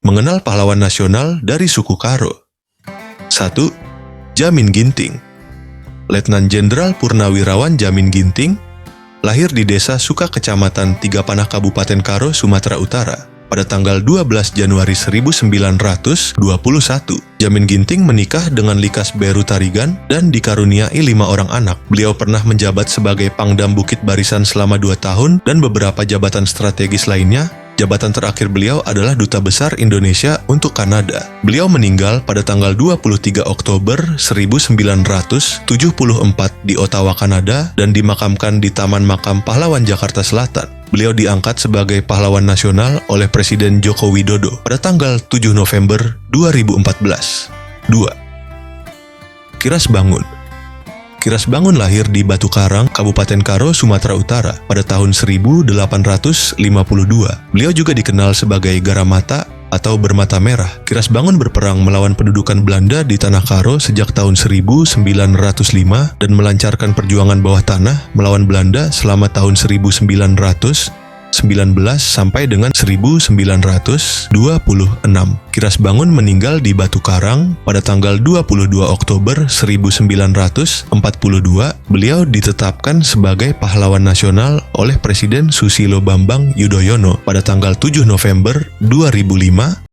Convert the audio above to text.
Mengenal pahlawan nasional dari suku Karo. 1. Jamin Ginting. Letnan Jenderal Purnawirawan Jamin Ginting lahir di Desa Suka, Kecamatan Tigapanah, Kabupaten Karo, Sumatera Utara pada tanggal 12 Januari 1921. Jamin Ginting menikah dengan Likas Beru Tarigan dan dikaruniai 5 orang anak. Beliau pernah menjabat sebagai Pangdam Bukit Barisan selama 2 tahun dan beberapa jabatan strategis lainnya. Jabatan terakhir beliau adalah Duta Besar Indonesia untuk Kanada. Beliau meninggal pada tanggal 23 Oktober 1974 di Ottawa, Kanada, dan dimakamkan di Taman Makam Pahlawan Jakarta Selatan. Beliau diangkat sebagai pahlawan nasional oleh Presiden Joko Widodo pada tanggal 7 November 2014. 2. Kiras Bangun. Kiras Bangun lahir di Batu Karang, Kabupaten Karo, Sumatera Utara pada tahun 1852. Beliau juga dikenal sebagai Garamata atau bermata merah. Kiras Bangun berperang melawan pendudukan Belanda di Tanah Karo sejak tahun 1905 dan melancarkan perjuangan bawah tanah melawan Belanda selama tahun 1919 sampai dengan 1926. Kiras Bangun meninggal di Batu Karang pada tanggal 22 Oktober 1942. Beliau ditetapkan sebagai pahlawan nasional oleh Presiden Susilo Bambang Yudhoyono pada tanggal 7 November 2005